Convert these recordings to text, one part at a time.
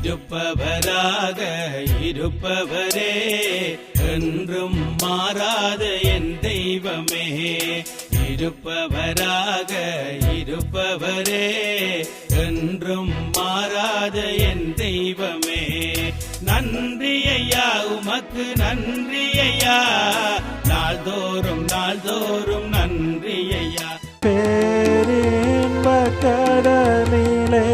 இருப்பவராக இருப்பவரே, என்றும் மாறாத என் தெய்வமே. இருப்பவராக இருப்பவரே, என்றும் மாறாத என் தெய்வமே. நன்றி ஐயா, உமக்கு நன்றி ஐயா, நாள்தோறும் நாள்தோறும் நன்றி ஐயா. பேரின்ப கடலிலே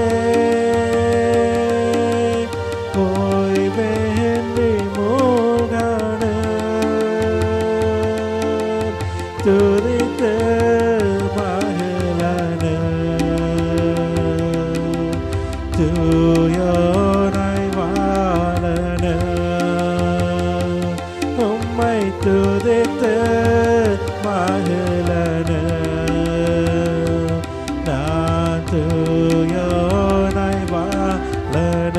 ஓய்வேந்தி மூழ்கான துதித்து மகிழன தூயோனாய் வாழன உம்மை துதித்து மகிழன நான் தூயோனாய் வாழன.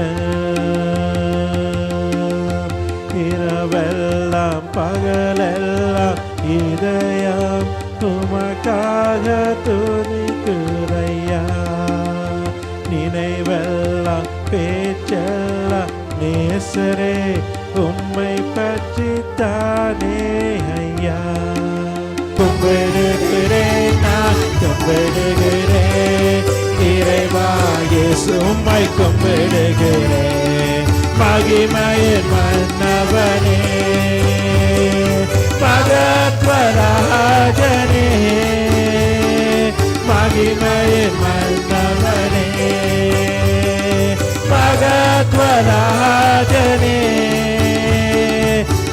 இரவெல்லாம் பகலெல்லாம் இதயம் உமக்காக துதிக்குதையா. நினைவெல்லாம் பேச்செல்லாம் நேசரே உம்மை பற்றி தானே ஐயா. கும்பிடுகிறேன் நான் கும்பிடுகிறேன் இறைவா இயேசு உம்மை கும்பிடுகிறேன். மகிமையின் மன்னவனே மகத்வராஜனே, மகிமையின் மன்னவனே மகத்வராஜனே.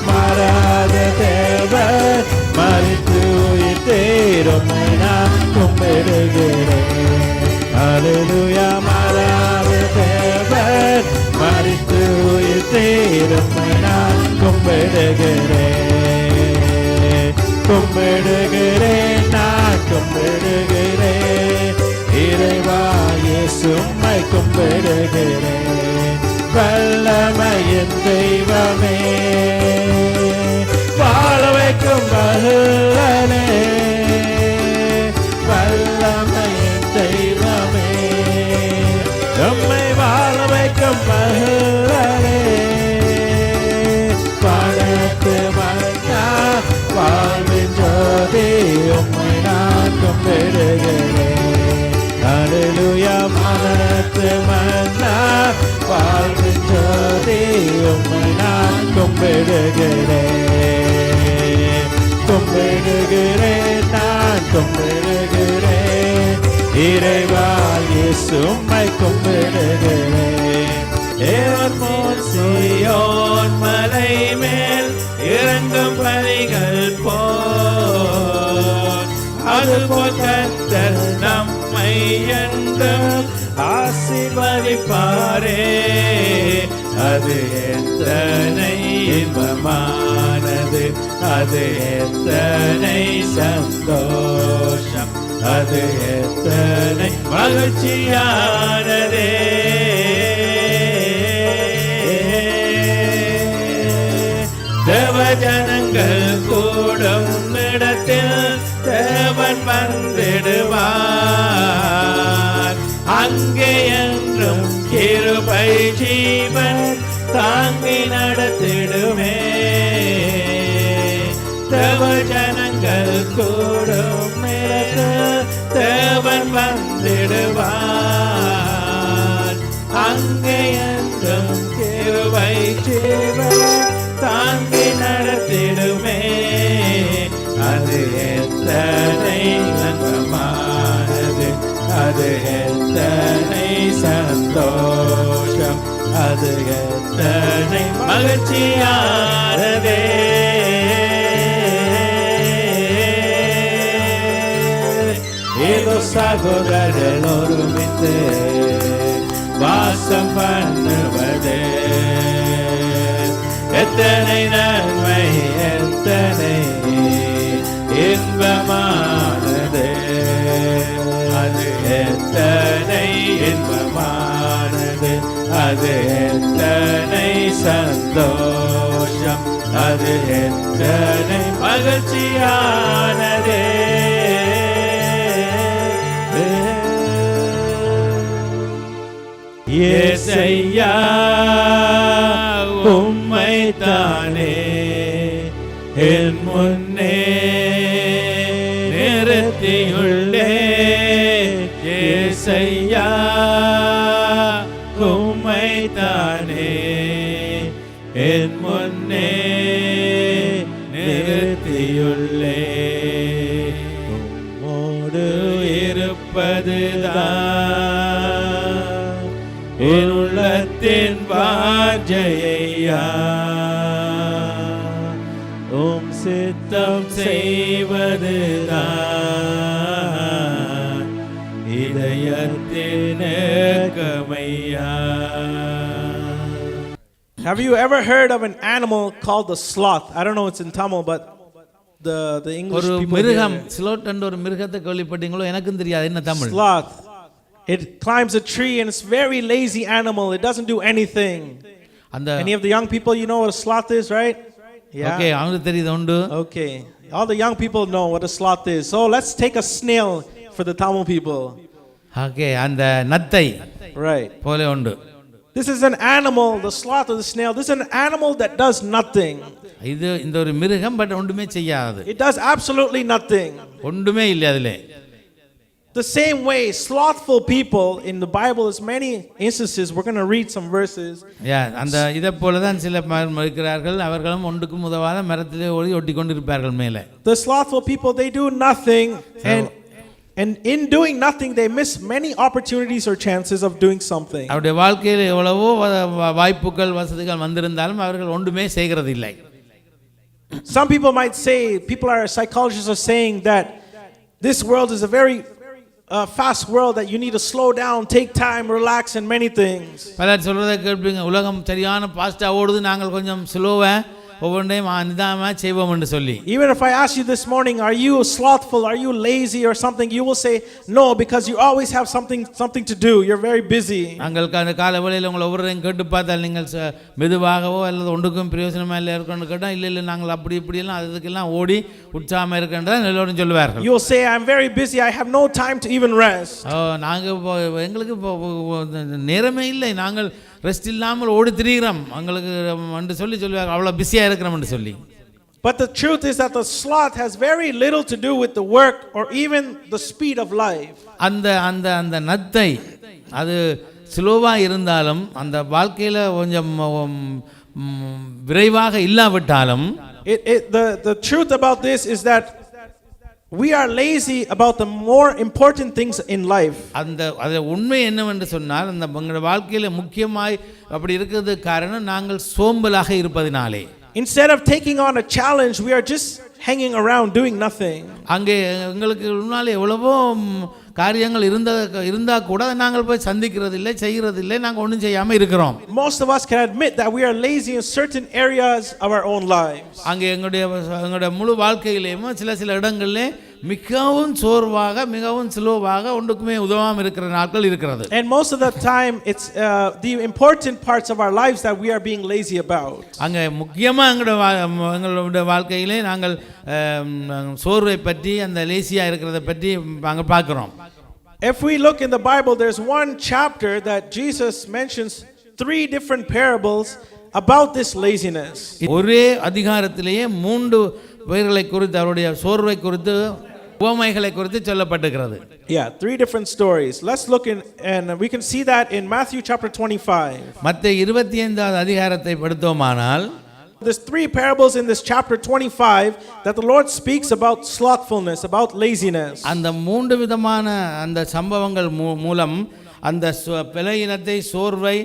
மாறாத தேவர் மறித்து உயிர்த்தேரும் நான் கும்பிடுகிறேன். அல்லேலூயா. மாறாத தேவர் மறித்து உயிர்த்தேரும் நான் கும்பிடுகிறேன். கும்பிடுகிறேன் நான் கும்பிடுகிறேன் இறைவா இயேசு உம்மை கும்பிடுகிறேன். வல்லமையின் தெய்வமே, வாழ வைக்கும் வல்லனே, வல்லமையின் தெய்வமே, உம்மை வாழ வைக்கும் வல்லனே. பணத்து மன்னா வாழ்வின் ஜோதி உம்மை நான் கும்பிடுகிறேன். அல்லேலூயா. மனத்து மன்னா வாழ்வின் ஜோதி உம்மை நான் கும்பிடுகிறேன். கும்பிடுகிறேன் நான் கும்பிடுகிறேன் இறைவா இயேசு உம்மை கும்பிடுகிறேன். ஏர்மோன் சீயோன் மலை மேல் இறங்கும் பலிகள் போல், அதுபோல் கர்த்தர் நம்மை என்றும் ஆசீர்வதிப்பாரே. அது எத்தனை இன்பமானது, அது எத்தனை சந்தோஷம், அது எத்தனை மகிழ்ச்சியானதே. தேவஜனங்கள் கூடும் இடத்தில் தேவன் வந்திடுவார். அங்கே என்றும் கிருபை ஜீவன் தாங்கி நடத்திடுமே. தேவஜனங்கள் கூடும் இடத்தில் தேவன் வந்திடுவார். அங்கே என்றும் கிருபை ஜீவன் தாங்கி நடத்திடுமே. அது எத்தனை நன்மானது, அது எத்தனை சந்தோஷம், அது எத்தனை மகிழ்ச்சியானதே. ஏதோ சகோதரர்கள் ஒருமித்து வாசம் பண்ணுவது எத்தனை நன்மை, எத்தனை இன்பமானது, அது எத்தனை இன்பமானது, அது எத்தனை சந்தோஷம், அது எத்தனை மகிழ்ச்சியானதே. ஏசையா உம்மைத்தானே என் முன்னே நிறுத்தியுள்ளே. ஏசையா உம்மைத்தானே என் முன்னே நிறுத்தியுள்ளே. உம்மோடு இருப்பதுதான் என் உள்ளத்தின் வாஞ்சையா. உம் சித்தம் செய்வதுதான் இதயத்தின் ஏக்கமையா. Have you ever heard of an animal called the sloth? I don't know it's in Tamil, but the English ஒரு people மிருகம் hear it. ஸ்லோட் என்ற ஒரு மிருகத்தை கேள்விப்பட்டீங்களோ? எனக்கும் தெரியாது என்ன Tamil. Sloth. It climbs a tree and it's very lazy animal. It doesn't do anything. அந்த Any of the young people, you know what a sloth is, right? Okay, அவங்களுக்கு தெரியுது உண்டு. Okay. All the young people know what a sloth is. So let's take a snail for the Tamil people. Okay, அந்த நத்தை Right. போல உண்டு. This is an animal, the sloth or the snail. This is an animal that does nothing. இது இந்த ஒரு மிருகம், but ஒன்றுமே செய்யாது. It does absolutely nothing. ஒன்றுமே இல்லை அதிலே. The same way, slothful people in the Bible, is many instances. We're going to read some verses. அந்த இதை போல தான் சில இருக்கிறார்கள். அவர்களும் ஒன்றுக்கும் உதவாத மரத்திலே ஓடி ஒட்டி கொண்டிருப்பார்கள் மேலே. The slothful people, they do nothing, and in doing nothing, they miss many opportunities or chances of doing something. அவருடைய வாழ்க்கையில் எவ்வளவோ வாய்ப்புகள் வசதிகள் வந்திருந்தாலும் அவர்கள் ஒன்றுமே செய்கிறதில்லை. Some people might say, psychologists are saying that this world is a very fast world, that you need to slow down, take time, relax, and many things. பலர் சொல்றதை கேட்பீங்க, உலகம் சரியான ஃபாஸ்டா ஓடுது, நாங்கள் கொஞ்சம் ஸ்லோவா ஒவ்வொன்றையும் நிதானமாக செய்வோம் என்று சொல்லி. Even if I ask you this morning, are you slothful, are you lazy or something, you will say no, because you always have something to do. You're very busy. நாங்கள் கால வேளையில் உங்களை ஒவ்வொருவரையும் கேட்டு பார்த்தால் நீங்கள் மெதுவாகவோ அல்லது ஒன்றுக்கும் பிரயோஜனமாக இல்லை இருக்கணும்னு கேட்டால் இல்லை நாங்கள் அப்படி இப்படியெல்லாம் அதுக்கெல்லாம் ஓடி உற்சாகமாக இருக்கின்றதான் எல்லோரும் சொல்லுவார்கள். You will say, I'm very busy, I have no time to even rest. நாங்கள் எங்களுக்கு நேரமே இல்லை, நாங்கள் ரெஸ்ட் இல்லாமல் ஓடி திரிகிறோம் உங்களுக்கு என்று சொல்லுவாங்க, அவ்வளோ பிஸியாக இருக்கிறோம் என்று சொல்லி. But the truth is that the sloth has very little to do with the work or even the speed of life. அந்த அந்த அந்த நத்தை அது ஸ்லோவாக இருந்தாலும் அந்த வாழ்க்கையில் கொஞ்சம் விரைவாக இல்லாவிட்டாலும், the truth about this is that we are lazy about the more important things in life. அது உண்மை என்னவென்று சொன்னால், அந்த எங்களுடைய வாழ்க்கையில் முக்கியமாய் அப்படி இருக்கிறது காரணம் நாங்கள் சோம்பலாக இருப்பதினாலே. Instead of taking on a challenge, we are just hanging around doing nothing. அங்கே எங்களுக்கு முன்னாலே எவ்வளவோ காரியங்கள் இருந்தா கூட நாங்கள் போய் சந்திக்கிறதில்லை, செய்கிறதில்லை, நாங்கள் ஒன்றும் செய்யாமல் இருக்கிறோம். Most of us can admit that we are lazy in certain areas of our own lives. அங்கே எங்களுடைய முழு வாழ்க்கையிலேயும் சில இடங்களிலே மிகவும் சோர்வாக மிகவும் ஸ்லோவாக ஒன்றுக்குமே உதவாமல் இருக்கிற நாட்கள் இருக்கிறது. And most of the time it's the important parts of our lives that we are being lazy about. அங்கே முக்கியமாக எங்களுடைய வாழ்க்கையிலே நாங்கள் சோர்வை பற்றி அந்த லேசியாக இருக்கிறத பற்றி நாங்கள் பார்க்கிறோம். If we look in the Bible, there's one chapter that Jesus mentions 3 different parables about this laziness. ஒரே அதிகாரத்திலேயே 3 பேர்களை குறித்து அவருடைய சோர்வை குறித்து உவமைகளை குறித்து சொல்லப்பட்டிருக்கிறது. Yeah, 3 different stories. Let's look in, and we can see that in Matthew chapter 25. மத்தேயு 25வது அதிகாரத்தை படித்தோமானால், there's 3 parables in this chapter 25 that the Lord speaks about slothfulness, about laziness. அந்த 3 விதமான அந்த சம்பவங்கள் மூலம் அந்த பலவீனத்தை, சோர்வை,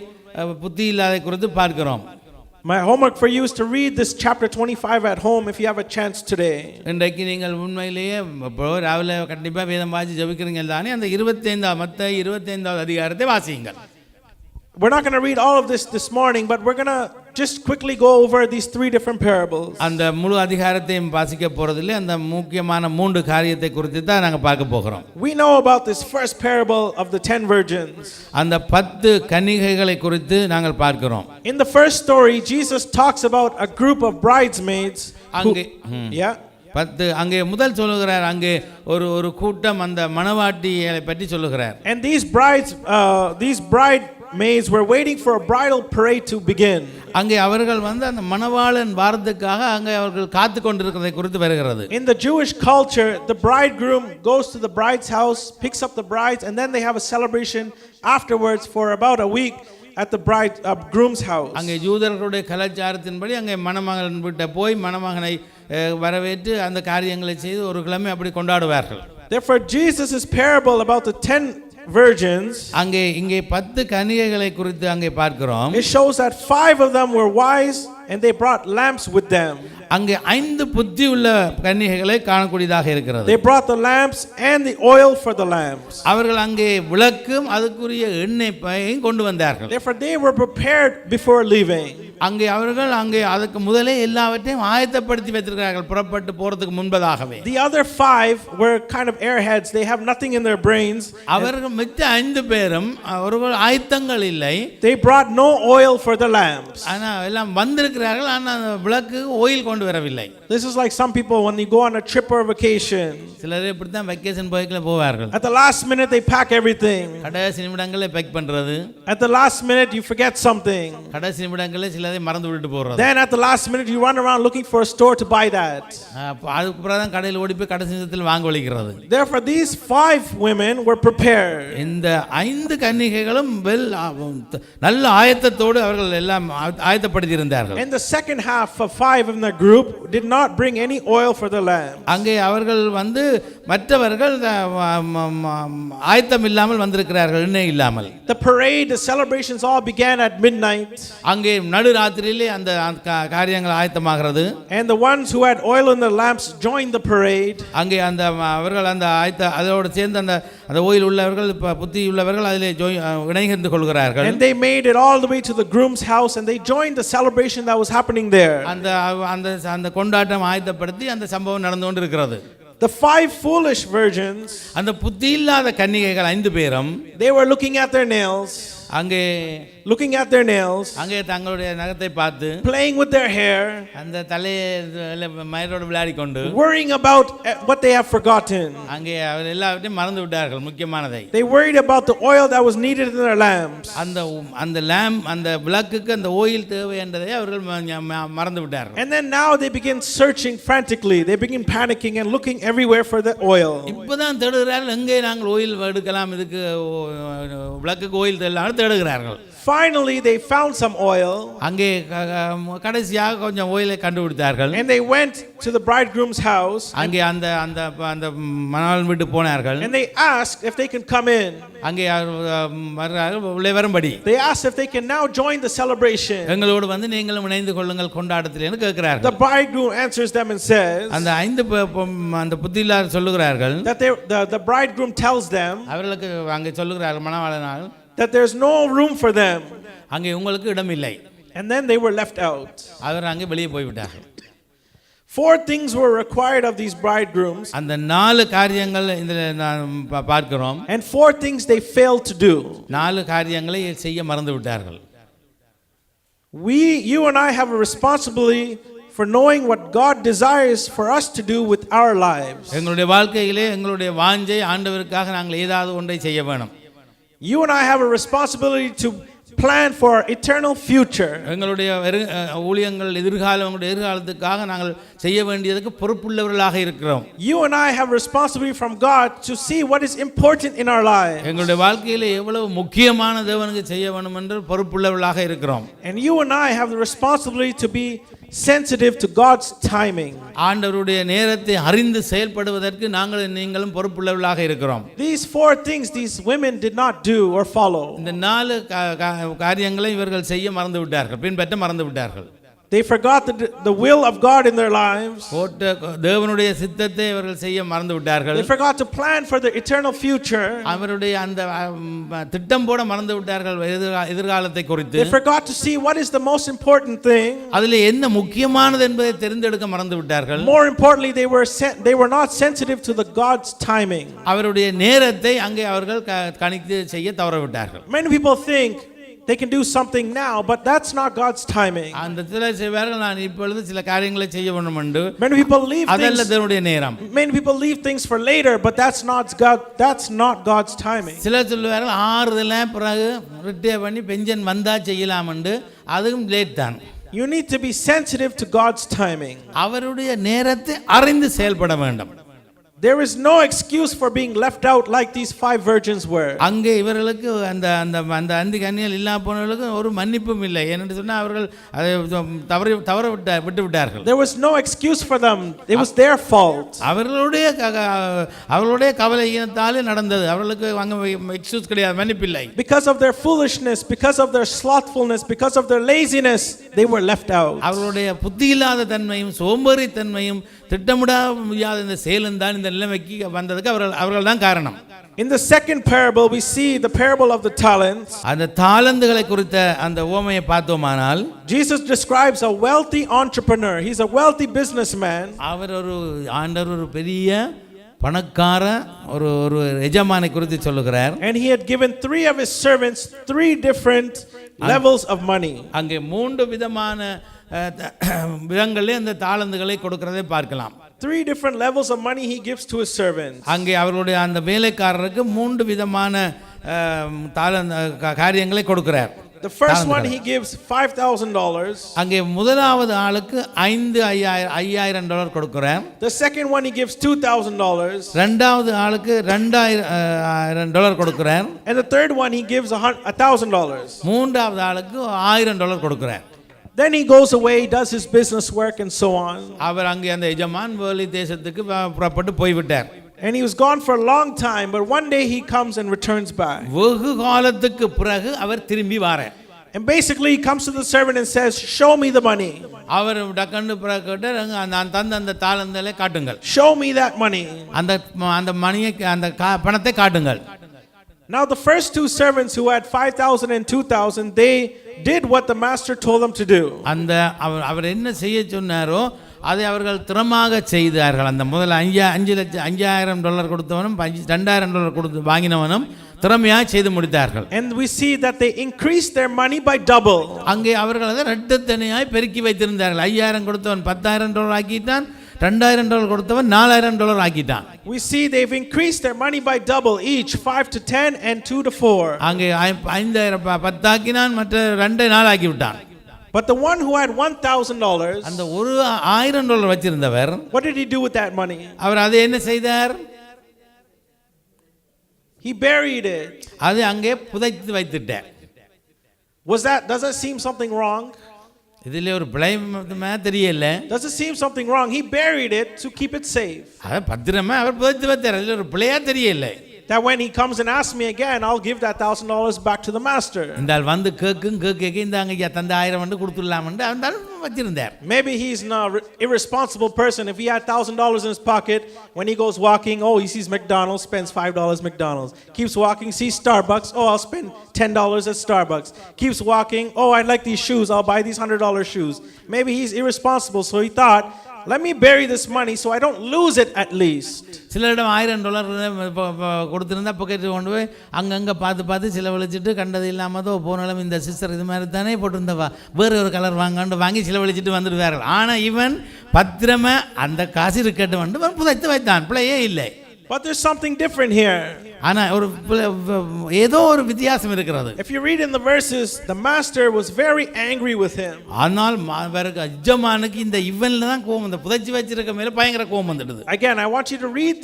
புத்தி இல்லாதை குறித்து பார்க்கிறோம். My homework for you is to read this chapter 25 at home if you have a chance today. இன்றைக்கு நீங்கள் உண்மையிலேயே ராவிலே கண்டிப்பாக வேதம் வாசி ஜெபிக்கிறீங்க தானே, அந்த 25 25வது அதிகாரத்தை வாசியுங்கள். We're not going to read all of this morning, but we're going to just quickly go over these 3 different parables. அந்த முழு அதிகாரத்தையும் வாசிக்க போறதில்லை, அந்த முக்கியமான 3 காரியத்தை குறித்து தான் நாங்க பார்க்க போகிறோம். We know about this first parable of the 10 virgins. அந்த 10 கன்னிகைகளை குறித்து நாங்கள் பார்க்கிறோம். In the first story, Jesus talks about a group of bridesmaids. அங்கே முதல் சொல்லுகிறார், அங்கே ஒரு கூட்டம் அந்த மணவாட்டியை பற்றி சொல்லுகிறார். And these bride bridesmaids were waiting for a bridal parade to begin. அங்கே அவர்கள் வந்து அந்த மணவாளன் வாரத்துக்காக அங்கே அவர்கள் காத்து கொண்டிருக்கிறதை குறித்து வருகிறது. In the Jewish culture, the bridegroom goes to the bride's house, picks up the brides, and then they have a celebration afterwards for about a week at the groom's house. அங்கே யூதர்களுடைய கலாச்சாரத்தின்படி அங்கே மணமகன் வீட்டை போய் மணமகனை வரவேற்று அந்த காரியங்களை செய்து ஒரு கிழமை அப்படி கொண்டாடுவார்கள். Therefore, Jesus' parable about the 10 virgins, அங்கே இங்கே 10 கன்னிகைகளை குறித்து அங்கே பார்க்கிறோம். it shows that 5 of them were wise and they brought lamps with them. அங்கே 5 புத்தி உள்ள கன்னிகைகளை காணக்கூடியதாக இருக்கிறது. They brought the lamps and the oil for the lamps. அவர்கள் அங்கே விளக்கும் அதுக்குரிய எண்ணெயையும் கொண்டு வந்தார்கள். Therefore, they were prepared before leaving. அங்கே அவர்கள் அங்கே அதுக்கு முதலே எல்லாவற்றையும் ஆயத்தப்படுத்தி வைத்திருக்கிறார்கள் புறப்பட்டு போறதுக்கு முன்பதாகவே. The other 5 were kind of airheads. They have nothing in their brains. அவர்கள் மிச்ச 5 பேரும் அவர்கள் ஆயத்தங்கள் இல்லை. They brought no oil for the lamps. ஆனா எல்லாம் வந்திருக்கிறார்கள், ஆனா விளக்கு ஆயில் கொண்டு வரவில்லை. This is like some people when you go on a trip or vacation. சிலர் இப்படி தான் வெக்கேஷன் போய்க்கல போவார்கள். At the last minute they pack everything. கடைசி நிமிடங்களே பேக் பண்றது. At the last minute you forget something. கடைசி நிமிடங்களே சிலரை மறந்து விட்டு போறது. Then at the last minute you run around looking for a store to buy that. அதுக்கு அப்புறம் தான் கடையில் ஓடி போய் கடைசி நிமிடத்தில் வாங்க வலிக்கிறது. Therefore these 5 women were prepared. இந்த 5 கன்னிகைகளும் நல்ல ஆயத்தத்தோடு அவர்கள் எல்லாம் ஆயத்தப்படுத்தி இருந்தார்கள். And the second half of 5 in the group did not bring any oil for the lamp. அங்கே அவர்கள் வந்து மற்றவர்கள் ஆயத்தம் இல்லாமல் வந்திருக்கிறார்கள், எண்ணெய் இல்லாமல். The parade, the celebrations all began at midnight. அங்கே நடுராத்திரியிலே அந்த காரியங்கள் ஆயத்தமாகிறது. And the ones who had oil in their lamps joined the parade. அங்கே அந்த அவர்கள் அந்த அதோடு சேர்ந்து அந்த ஓயில் உள்ளவர்கள் புத்தி உள்ளவர்கள் அதிலே இணைந்து கொள்கிறார்கள். And they made it all the way to the groom's house and they joined the celebration that was happening there. அந்த கொண்டாட்டம் ஆயத்தப்படுத்தி அந்த சம்பவம் நடந்து கொண்டிருக்கிறது. The 5 foolish virgins, அந்த புத்தி இல்லாத கன்னிகைகள் 5 பேரும், they were looking at their nails. அங்கே அங்கே தங்களுடைய நகத்தை பார்த்து playing with their hair, அந்த தலையை மயிரோடு விளையாடி கொண்டு worrying about what they have forgotten. அங்கே அவர் எல்லாவற்றையும் மறந்து விட்டார்கள் முக்கியமானதை. They worried about the oil that was needed in their lamps. அந்த lamp அந்த விளக்குக்கு அந்த oil தேவை என்றதை அவர்கள் மறந்து விட்டார்கள். And then now they begin searching frantically. They begin panicking and looking everywhere for the oil. இப்போதான் தேடுகிறார்கள், எங்கே நாங்கள் oil எடுக்கலாம், இதுக்கு விளக்குக்கு oil தேடுகிறார்கள். Finally they found some oil. அங்கே கடைசியாக கொஞ்சம் oil-ஐ கண்டுபிடித்தார்கள். And they went to the bridegroom's house. அங்கே அந்த மணவாளன் வீட்டுக்கு போனார்கள். And they asked if they can come in. அங்கே உள்ளே வரும்படி. They asked if they can now join the celebration. எங்களோடு வந்து நீங்களும் இணைந்து கொள்ளுங்கள் கொண்டாட்டத்தில் என்று கேட்கிறார்கள். The bridegroom answers them and says, அந்த 5 அந்த புத்தியில்லார் சொல்லுகிறார்கள், that the bridegroom tells them, அவர்களுக்கு அங்கே சொல்லுகிறார்கள் மணவாளனால், that there's no room for them. அங்கே உங்களுக்கு இடம் இல்லை. And then they were left out. அவர் அங்கே வெளியே போய்விட்டார்கள். 4 things were required of these bridegrooms. அந்த 4 காரியங்கள் இதில் நாம் பார்க்கிறோம். And 4 things they failed to do. 4 காரியங்களை செய்ய மறந்து விட்டார்கள். You and I have a responsibility for knowing what God desires for us to do with our lives. எங்களுடைய வாழ்க்கையிலே எங்களுடைய வாஞ்சை ஆண்டவருக்காக நாங்கள் ஏதாவது ஒன்றை செய்ய வேணும். You and I have a responsibility to plan for our eternal future. எங்களுடைய ஊழியங்கள் எதிர்காலத்துக்காக நாங்கள் செய்ய வேண்டியதுக்கு பொறுப்புள்ளவர்களாக இருக்கிறோம். You and I have responsibility from God to see what is important in our lives. எங்களுடைய வாழ்க்கையிலே எவ்வளவு முக்கியமான தேவனுக்கு செய்ய வேண்டும் என்று பொறுப்புள்ளவர்களாக இருக்கிறோம். And you and I have the responsibility to be sensitive to God's timing. ஆண்டவருடைய நேரத்தை அறிந்து செயல்படுவதற்கு நீங்களும் பொறுப்புள்ளவர்களாக இருக்கிறோம். These 4 things these women did not do or follow. இந்த 4 காரியங்களை இவர்கள் செய்ய மறந்து விட்டார்கள், பின்பற்ற மறந்து விட்டார்கள். They forgot the will of God in their lives. தேவனுடைய சித்தத்தை இவர்கள் செய்ய மறந்து விட்டார்கள். They forgot to plan for the eternal future. அவருடைய அந்த திட்டம் போட மறந்து விட்டார்கள் எதிர்காலத்தை குறித்து. They forgot to see what is the most important thing. அதிலே என்ன முக்கியமானது என்பதை தெரிந்தெடுக்க மறந்து விட்டார்கள். More importantly, they were not sensitive to the God's timing. அவருடைய நேரத்தை அங்கே அவர்கள் கணித்து செய்ய தவறவிட்டார்கள். Many people think they can do something now, but that's not God's timing. அந்த சில செய்வார்கள், நான் இப்பொழுது சில காரியங்களை செய்ய வேண்டும் என்று. Many people leave அதல்ல things. தேவனுடைய நேரம். Many people leave things for later, but that's not God's timing. சிலர் சொல்லுவார்கள் ஆறுதல பிறகு ரிட்டையர் பண்ணி பென்ஷன் வந்தா செய்யலாம் என்று. அதுவும் லேட் தான். You need to be sensitive to God's timing. அவருடைய நேரத்தை அறிந்து செயல்பட வேண்டும். There is no excuse for being left out like these 5 virgins were. அங்கே இவர்களுக்கு அந்த அந்த அந்த அந்தி கன்னிகள் இல்லா போனவர்களுக்கு ஒரு மன்னிப்பும் இல்லை. ஏனென்று சொன்னால் அவர்கள் அதை தவற விட்டு விட்டார்கள். There was no excuse for them. It was their fault. அவர்களுடைய கவலையினாலே நடந்தது. அவர்களுக்கு அங்கே எக்ஸ்கியூஸ் கிடையாது, மன்னிப்பு இல்லை. Because of their foolishness, because of their slothfulness, because of their laziness, they were left out. அவர்களுடைய புத்தி இல்லாத தன்மையும் சோம்பேறி தன்மையும் திட்டமிட முடியாத இந்த செயலும் தான் இந்த நிலைமைக்கு வந்ததுக்கு அவர்கள் தான் காரணம். In the second parable we see the parable of the talents. அந்த தாலந்துகளை குறித்த அந்த உவமையை பார்த்தோமானால் Jesus describes a wealthy entrepreneur. He's a wealthy businessman. அவர் ஆண்டவர் ஒரு பெரிய பணக்கார ஒரு எஜமானை குறித்து சொல்லுகிறார். And he had given 3 of his servants 3 different levels of money. அங்கே 3 விதமான விதங்களிலே அந்த தாலந்துகளை கொடுக்கிறதை பார்க்கலாம். 3 different levels of money he gives to his servants. அங்கே அவருடைய அந்த வேலைக்காரருக்கு 3 விதமான காரியங்களை கொடுக்கிறார். The first one he gives $5,000. அங்கே முதலாவது ஆளுக்கு $5,000 கொடுக்கிறார். The second one he gives $2,000. இரண்டாவது ஆளுக்கு $2,000 கொடுக்கிறார். And the third one he gives $1,000. மூன்றாவது ஆளுக்கு $1,000 கொடுக்கிறார். Then he goes away, does his business work and so on. அவர் அங்கே அந்த எஜமான் வெளி தேசத்துக்கு புறப்பட்டு போய்விட்டார். And he was gone for a long time, but one day he comes and returns back. வெகு காலத்துக்கு பிறகு அவர் திரும்பி வரார். And basically he comes to the servant and says, "Show me the money." அவர் டக்கண்டு பிறகு நான் தந்த அந்த தாளந்தலை காட்டுங்கள். Show me that money. அந்த மணியை அந்த பணத்தை காட்டுங்கள். Now the first 2 servants who had 5,000 and 2,000, they did what the master told them to do. அந்த அவர் என்ன செய்ய சொன்னாரோ அதை அவர்கள் திறமாக செய்தார்கள். அந்த முதல்ல $5,000 கொடுத்தவனும் $2,000 கொடுத்து வாங்கினவனும் திறமையாக செய்து முடித்தார்கள். And we see that they increased their money by double. அங்கே அவர்கள் அதை இரட்டத்தனையாய் பெருக்கி வைத்திருந்தார்கள். 5,000 கொடுத்தவன் $10,000 ஆக்கிட்டான், $2,000 கொடுத்தவன் $4,000 ஆக்கிட்டான். We see they've increased their money by double, each 5 to 10 and 2 to 4. அங்கே 5,000 10 ஆக்கினான், மற்ற 2 4 ஆக்கி விட்டான். But the one who had $1,000, அந்த $1,000 வச்சிருந்தவர், what did he do with that money? அவர் அதை என்ன செய்தார்? He buried it. அது அங்கே புதைத்து வைத்துட்டார். Does that seem something wrong? இதிலே ஒரு பிழைமே தெரியல. Does it seem something wrong? He buried it to keep it safe. அத பத்திரமா அவர் புதைத்து வைத்தார். அதில் ஒரு பிழையா தெரியல. That when he comes and asks me again, I'll give that $1,000 back to the master. இந்தால் வந்து கேக்க இந்தாங்க ஐயா தந்த 1000 வந்து கொடுத்துடலாம்னு அந்த வச்சிருந்தார். Maybe he's an irresponsible person. If he had $1,000 in his pocket, when he goes walking, oh, he sees McDonald's, spends $5 McDonald's. Keeps walking, sees Starbucks, oh, I'll spend $10 at Starbucks. Keeps walking, oh, I like these shoes, I'll buy these $100 shoes. Maybe he's irresponsible, so he thought, let me bury this money so I don't lose it at least. சிலரிடம் $1,000 கொடுத்திருந்தா packet கொண்டு போய் அங்கங்கே பார்த்து செலவழிச்சிட்டு கண்டது இல்லாமதோ போனாலும் இந்த sister இது மாதிரி தானே போட்டிருந்தவா வேறு ஒரு கலர் வாங்கி செலவழிச்சிட்டு வந்துடுவார்கள். ஆனால் இவன் பத்திரமா அந்த காசு இருக்கட்டும் வந்து புதைத்து வைத்தான், பிள்ளையே இல்லை. But there's something different here. ஆனா ஒரு ஏதோ ஒரு வித்தியாசம் இருக்கிறது. If you read in the verses, the master was very angry with him. ஆனால் எஜமானுக்கு இந்த இவன்ல தான் கோபம், இந்த புதைச்சி வச்சிருக்க மேல பயங்கர கோபம் வந்துடுது. Again, I want you to read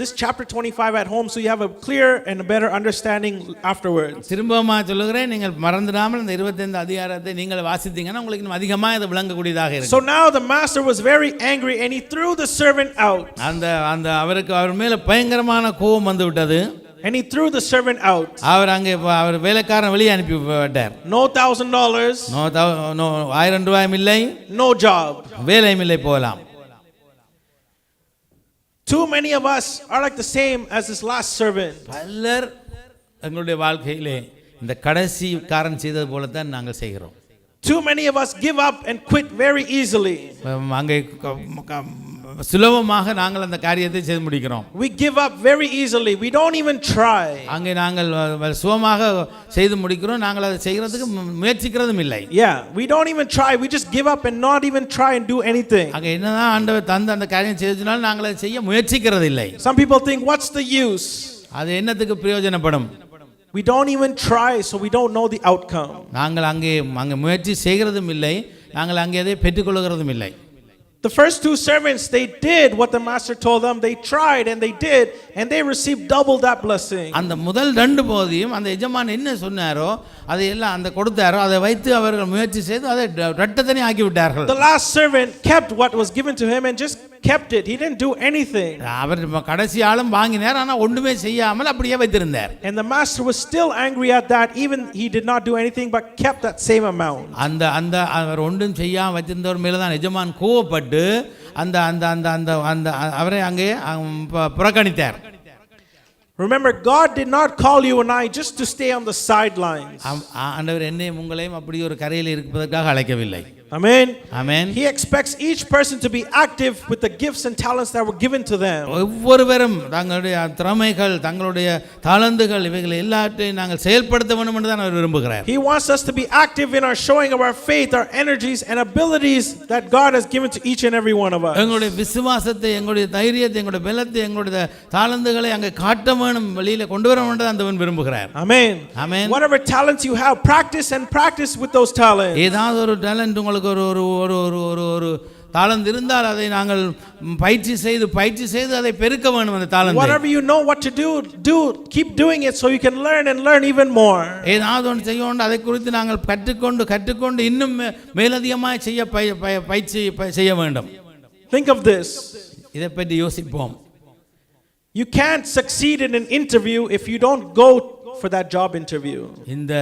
this chapter 25 at home so you have a clear and a better understanding afterwards. திரும்பமா சொல்லுகிறேன், நீங்கள் மறந்துடாமல் இந்த 25 அதிகாரத்தை நீங்கள் வாசித்தீங்கன்னா உங்களுக்கு இன்னும் அதிகமா இது விளங்கக்கூடியதாக இருக்கும். So now the master was very angry and he threw the servant out. அந்த அவருக்கு அவர் மேல பயங்கரமான கோபம் வந்து விட்டது. And he threw the servant out. அவர் வேலைக்காரன் வெளியே அனுப்பி விட்டார். No $1,000. No $1,000 இல்லை. No job. வேலையும் இல்லை, போகலாம். Too many of us are like the same as this last servant. பலர் எங்களுடைய வாழ்க்கையிலே இந்த கடைசி காரன் செய்தது போல தான் நாங்கள் செய்கிறோம். Too many of us give up and quit very easily. அங்கே சுலபமாக நாங்கள் அந்த காரியத்தை செய்து முடிக்கிறோம். We give up very easily. We don't even try. அங்கே நாங்கள் சுலபமாக செய்து முடிக்கிறோம். நாங்கள் அதை செய்கிறதுக்கு முயற்சிக்கிறதும் இல்லை. Yeah, we don't even try. We just give up and not even try and do anything. அங்கே என்னதான் ஆண்டவர் தந்த அந்த காரியம் செய்தனால நாங்கள் அதை செய்ய முயற்சிக்கிறது இல்லை. Some people think, what's the use? அது என்னத்துக்கு பிரயோஜனப்படும்? We don't even try, so we don't know the outcome. நாங்கள் அங்கே முயற்சி செய்கிறதும் இல்லை, நாங்கள் அங்கே அதை பெற்றுக்கொள்கிறதும் இல்லை. The first two servants, they did what the master told them. They tried and they did, and they received double that blessing. அந்த முதல் ரெண்டு போதியும் அந்த எஜமான் என்ன சொன்னாரோ அதை எல்லாம் அந்த கொடுத்தாரோ அதை வைத்து அவர்கள் முயற்சி செய்து அதை இரட்டத்தனி ஆக்கி விட்டார்கள். The last servant kept what was given to him and just kept it. He didn't do anything. அவர் கடைசி ஆளும் வாங்கினார், ஆனா ஒண்ணுமே செய்யாமல் அப்படியே வைத்திருந்தார். And the master was still angry at that. Even he did not do anything but kept that same amount. அந்த அவர் ஒன்றும் செய்யாம வைத்திருந்தவர் மேல தான் எஜமான் கோவப்பட்டு அந்த அந்த அந்த அந்த அந்த அவரை அங்கே புறக்கணித்தார். Remember, God did not call you and I just to stay on the sidelines. ஆண்டவர் என்னையும் உங்களையும் அப்படி ஒரு கரையில் இருப்பதற்காக அழைக்கவில்லை. Amen. Amen. He expects each person to be active with the gifts and talents that were given to them. ஒவ்வொருவரும் தங்களுடைய திறமைகள், தங்களுடைய தாளந்துகள் இவைகளை எல்லாத்தையும் நாங்கள் செயல்படுத்த வேண்டும் என்று தான் அவர் விரும்புகிறார். He wants us to be active in our showing of our faith, our energies and abilities that God has given to each and every one of us. எங்களுடைய விசுவாசத்தை, எங்களுடைய தைரியத்தை, எங்களுடைய பலத்தை, எங்களுடைய தாளந்துகளை அங்கே காட்ட வேணும், வெளியில கொண்டு வர வேண்டும் என்று அவர் விரும்புகிறார். Amen. Amen. Whatever talents you have, practice with those talents. ஏதாவது ஒரு டாலன்ட் உங்களுக்கு ஒரு தாளந்து இருந்தால் அதை நாங்கள் பயிற்சி செய்து அதை பெருக்க வேண்டும். அந்த தாளந்தை whatever you know what to do, keep doing it so you can learn even more. ஏதாவது ஒன்று செய்யணும், அதை குறித்து நாங்கள் கற்றுக்கொண்டு இன்னும் மேலதிகமாக செய்ய பயிற்சி செய்ய வேண்டும். Think of this. இதை பற்றி யோசிப்போம். You can't succeed in an interview if you don't go for that job interview. இந்த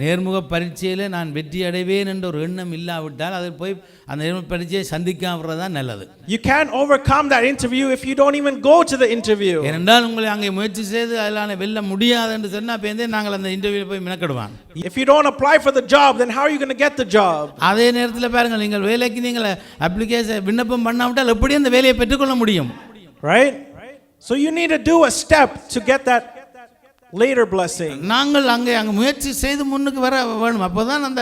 நேர்முக பரீட்சையில் நான் வெற்றி அடைவேன் என்ற ஒரு எண்ணம் இல்லாவிட்டால் அதை போய் அந்த நேர்முக பரீட்சையை சந்திக்காமறது தான் நல்லது. You can't overcome that interview if you don't even go to the interview. ஏனென்றால் உங்களை அங்கே முயற்சி செய்து அதில் வெல்ல முடியாது என்று சொன்னால் பேருந்தே நாங்கள் அந்த இன்டர்வியூவில் போய் மெனக்கிடுவாங்க. If you don't apply for the job, then how are you going to get the job? அதே நேரத்தில் பாருங்கள், நீங்கள் வேலைக்கு நீங்கள் அப்ளிகேஷன் விண்ணப்பம் பண்ணாவிட்டால் எப்படி அந்த வேலையை பெற்றுக்கொள்ள முடியும்? Right? So you need to do a step to get that later blessing. நாங்கள் அங்கே முயற்சி செய்து முன்னுக்கு வர வேண்டும், அப்போதான் அந்த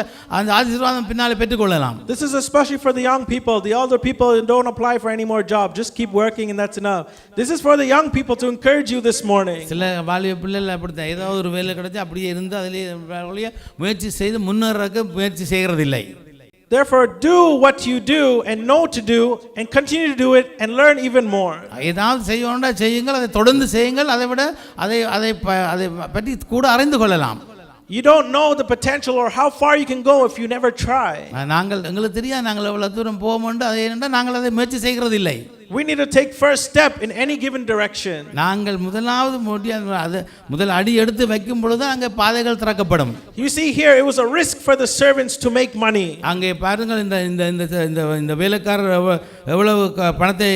ஆசீர்வாதம் பின்னாலே பெற்றுக்கொள்ளலாம். This is especially for the young people. The older people don't apply for any more job. Just keep working and that's enough. This is for the young people to encourage you this morning. சில வாலிப பிள்ளைகள் அப்படித்தான், ஏதாவது ஒரு வேலை கிடைச்சு அப்படியே இருந்து அதிலே முயற்சி செய்து முன்னேறக்கு முயற்சி செய்கிறதில்லை. Therefore, do what you do and know to do and continue to do it and learn even more. ஏதாவது செய்யணும்னா செய்யுங்கள், அதை தொடர்ந்து செய்யுங்கள், அதை விட அதை பற்றி கூட அறிந்து கொள்ளலாம். You don't know the potential or how far you can go if you never try. எங்களுக்கு தெரியாது நாங்கள் எவ்வளவு தூரம் போவோம், அதை ஏனென்றால் நாங்கள் அதை முயற்சி செய்கிறது இல்லை. We need to take first step in any given direction. நாங்கள் முதல் அடி எடுத்து வைக்கும் பொழுது அங்கே பாதைகள் திறக்கப்படும். You see here, it was a risk for the servants to make money. அங்கே பாருங்கள், இந்த வேலைக்காரர் எவ்வளவு பணத்தை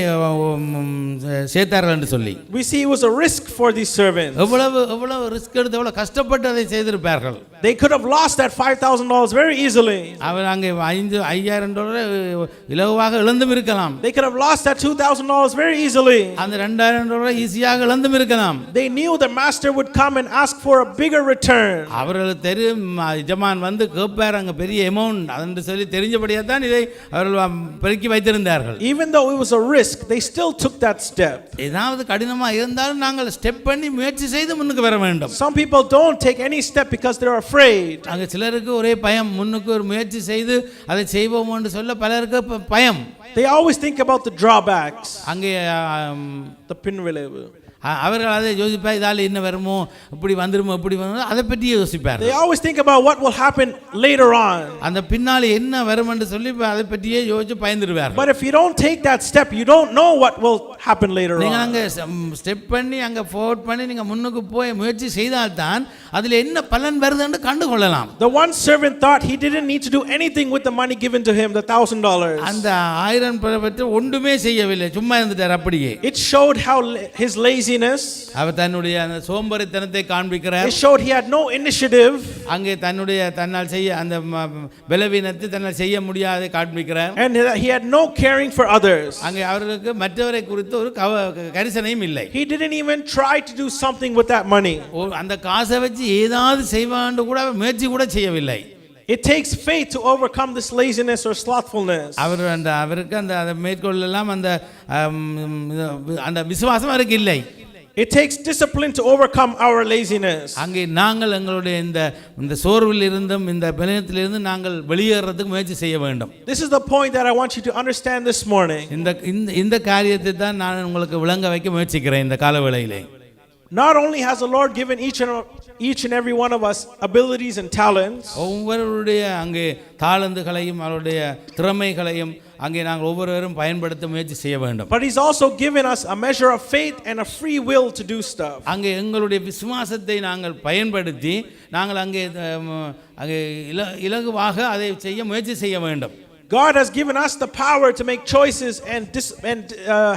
சேர்த்தார்கள் என்று சொல்லி. We see it was a risk for these servants. எவ்வளவு ரிஸ்க் எடுத்து எவ்வளவு கஷ்டப்பட்டு அதை செய்திருப்பார்கள். They could have lost that $5,000 very easily. அவர் அங்கே $5,000 இலகுவாக இழந்தும் இருக்கலாம். They could have lost that $2,000 very easily. அந்த $2,000 ஈஸியாக இழந்தும் இருக்கலாம். They knew the master would come and ask for a bigger return. அவர்களுக்கு தெரியும் எஜமான் வந்து கேட்பார் அங்கே பெரிய அமௌண்ட் என்று சொல்லி தெரிஞ்சபடியாக தான் இதை அவர்கள் பெருக்கி வைத்திருந்தார்கள். Even though it was a risk, they still took that step. ஏதாவது கடினமாக இருந்தாலும் நாங்கள் ஸ்டெப் பண்ணி முயற்சி செய்து முன்னுக்கு வர வேண்டும். Some people don't take any step because they are afraid. அங்கே சிலருக்கு ஒரே பயம், முன்னுக்கு ஒரு முயற்சி செய்து அதை செய்வோம் என்று சொல்ல பலருக்கு பயம். They always think about the drawbacks. அங்கே the பின்விளைவு. அவர்கள் அதை யோசிப்பார், இதால் என்ன வருமோ, இப்படி வந்துருமோ, இப்படி வந்துருமோ, அதை பற்றி யோசிப்பார். They always think about what will happen later on. அந்த பின்னாலே என்ன வரும் என்று சொல்லி அதை பற்றியே யோசிச்சு பயந்துடுவார். But if you don't take that step, you don't know what will happen later நீங்க on. அங்க ஸ்டெப் பண்ணி அங்க ஃபார்வர்ட் பண்ணி நீங்க முன்னுக்கு போய் முயற்சி செய்தால்தான் அதில் என்ன பலன் வருதுன்னு கண்டு கொள்ளலாம். The one servant thought he didn't need to do anything with the money given to him, the $1,000. அந்த 1000 பற்றி ஒன்றுமே செய்யவில்லை, சும்மா இருந்துட்டார் அப்படியே. It showed how his laziness. அவர் தன்னுடைய அந்த சோம்பேறித்தனத்தை காண்பிக்கிறார். It showed he had no initiative. அங்கே தன்னால் செய்ய அந்த பலவீனத்தை தன்னால் செய்ய முடியாததை காண்பிக்கிறார். And he had no caring for others. அங்கே அவர்களுக்கு மற்றவரை குறித்து ஒரு கரிசனையும் இல்லை. He didn't even try to do something with that money. அந்த காசை வச்சு ஏதாவது செய்வான்னு கூட முயற்சி கூட செய்யவில்லை. It takes faith to overcome this laziness or slothfulness. அவருக்கு அந்த மேற்கொள்ளலாம் அந்த விசுவாசம் அவருக்கு இல்லை. It takes discipline to overcome our laziness. அங்கே நாங்கள் எங்களுடைய இந்த சோர்வில் இருந்தும் இந்த பலவீனத்தில் இருந்து நாங்கள் வெளியேறதுக்கு முயற்சி செய்ய வேண்டும். This is the point that I want you to understand this morning. இந்த காரியத்தை தான் நான் உங்களுக்கு விளங்க வைக்க முயற்சிக்கிறேன் இந்த காலவேளையிலே. Not only has the Lord given each and every one of us abilities and talents. ஒவ்வொருடைய அங்கே தாளந்துகளையும் அவருடைய திறமைகளையும் அங்கே நாங்கள் ஒவ்வொருவரும் பயன்படுத்த முயற்சி செய்ய வேண்டும். But he's also given us a measure of faith and a free will to do stuff. அங்கே எங்களுடைய விசுவாசத்தை நாங்கள் பயன்படுத்தி நாங்கள் அங்கே இலகுவாக அதை செய்ய முயற்சி செய்ய வேண்டும். God has given us the power to make choices and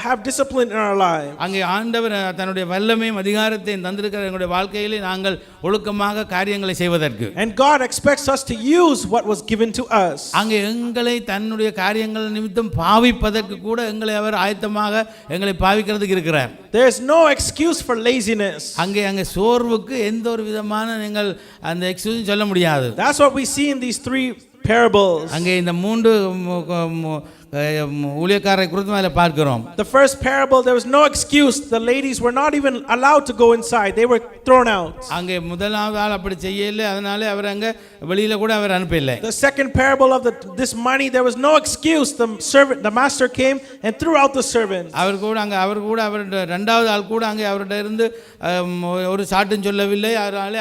have discipline in our lives. அங்கே ஆண்டவர் தன்னுடைய வல்லமையும் அதிகாரத்தையும் தந்திருக்கிற எங்களுடைய வாழ்க்கையிலே நாங்கள் ஒழுக்கமாக காரியங்களை செய்வதற்கு. And God expects us to use what was given to us. அங்கே எங்களை தன்னுடைய காரியங்கள் நிமித்தம் பாவிப்பதற்கு கூட எங்களை அவர் ஆயத்தமாக எங்களை பாவிக்கிறதுக்கு இருக்கிறார். There is no excuse for laziness. அங்கே சோர்வுக்கு எந்த ஒரு விதமான நீங்கள் அந்த எக்ஸ்கியூஸ் சொல்ல முடியாது. That's what we see in these three parables. அங்கே இந்த மூன்று ஊழியக்காரரை குறித்து மேலே பார்க்கிறோம். The first parable, there was no excuse. The ladies were not even allowed to go inside. They were thrown out. அங்கே முதலாவது ஆள் அப்படி செய்யல, அதனால அவர் அங்க வெளியில கூட அவர் அனுப்பல. The second parable of this money, there was no excuse. The master came and threw out the servant. அவர் கூட அவருடைய இரண்டாவது ஆள் கூட அங்கே அவர்கிட்ட இருந்து ஒரு சாட்டும் சொல்லவில்லை,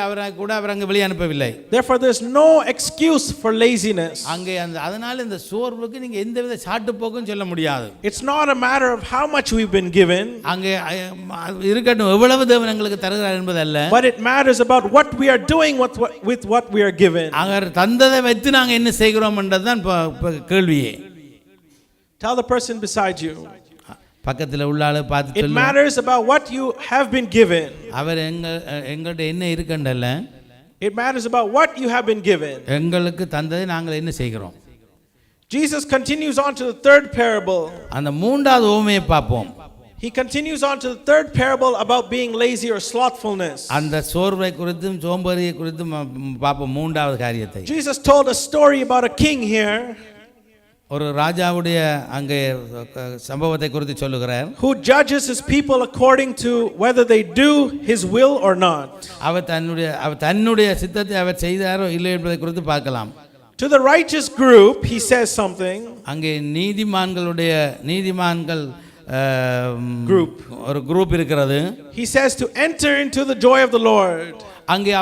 அவரை கூட அவர் அங்கே வெளியே அனுப்பவில்லை. Therefore there is no excuse for laziness. அங்கே அதனால இந்த சோர்வுக்கு நீங்க எந்தவித சாட்டு போக்கும் சொல்ல முடியாது. It's not a matter of how much we've been given. அங்கே இருக்கட்டும் எவ்வளவு தேவன் எங்களுக்கு தருகிறார் என்பதல்ல. But it matters about what we are doing with what we are given. அவர் தந்ததை வைத்து நாங்க என்ன செய்கிறோம் என்றதுதான் கேள்வியே. Tell the person beside you. பக்கத்துல உள்ள ஆளை பார்த்து சொல்லுங்க. It matters about what you have been given. அவர் எங்கள்ட்ட என்ன இருக்கண்டல்ல. It matters about what you have been given. எங்களுக்கு தந்ததை நாங்கள் என்ன செய்கிறோம். Jesus continues on to the third parable. அந்த மூன்றாவது உவமையை பார்ப்போம். He continues on to the third parable about being lazy or slothfulness. அந்த சோர்வை குறித்தும் சோம்பேறியை குறித்தும் பார்ப்போம் மூன்றாவது காரியத்தை. Jesus told a story about a king here. ஒரு ராஜாவுடைய அங்கே சம்பவத்தை குறித்து சொல்லுகிறார். Who judges his people according to whether they do his will or not. அவர் தன்னுடைய சித்தத்தை அவர் செய்தாரோ இல்லை என்பதை குறித்து பார்க்கலாம். To the righteous group he says something. அங்கே நீதிமான்கள் group ஒரு குரூப் இருக்கிறது. He says to enter into the joy of the Lord. அங்கே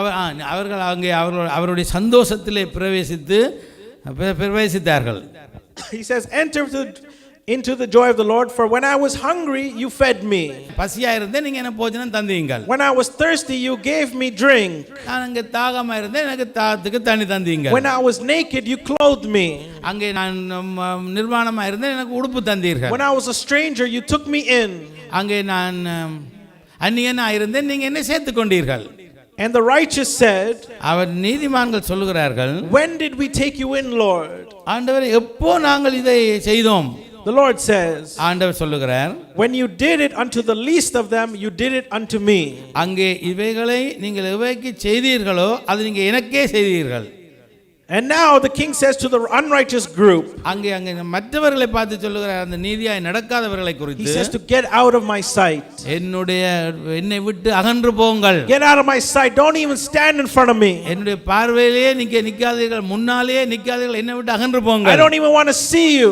அவருடைய சந்தோஷத்திலே பிரவேசித்தார்கள். He says enter into the joy of the Lord, for when I was hungry you fed me. பசியா இருந்தேன் நீங்க எனக்கு போஜனம் தந்தீங்க. When I was thirsty you gave me drink. நான் அங்கே தாகமா இருந்தேன் எனக்கு தாகத்துக்கு தண்ணி தந்தீங்க. When I was naked you clothed me. அங்கே நான் நிர்வாணமா இருந்தேன் எனக்கு உடுப்பு தந்தீர்கள். When I was a stranger you took me in. அங்கே நான் அந்நியனா இருந்தேன் நீங்க என்ன சேர்த்துக் கொண்டீர்கள். And the righteous said, அவர் நீதிமான்கள் சொல்லுகிறார்கள், when did we take you in, Lord? ஆண்டவரே எப்போ நாங்கள் இதை செய்தோம். The Lord says, ஆண்டவர் சொல்லுகிறார், when you did it unto the least of them you did it unto me. அங்கே இவைகளை நீங்கள் எவைக்கு செய்தீர்களோ அது நீங்க எனக்கே செய்தீர்கள். And now the king says to the unrighteous group, அங்கே மற்றவர்களை பார்த்து சொல்லுகிறார் அந்த நீதியாய் நடக்காதவர்களை குறித்து. He says to get out of my sight. என்னை விட்டு அகன்று போங்கள். Get out of my sight. Don't even stand in front of me. என்னுடைய பார்வையிலே நிக்காதீர்கள், முன்னாலேயே நிக்காதீர்கள், என்னை விட்டு அகன்று போங்கள். I don't even want to see you.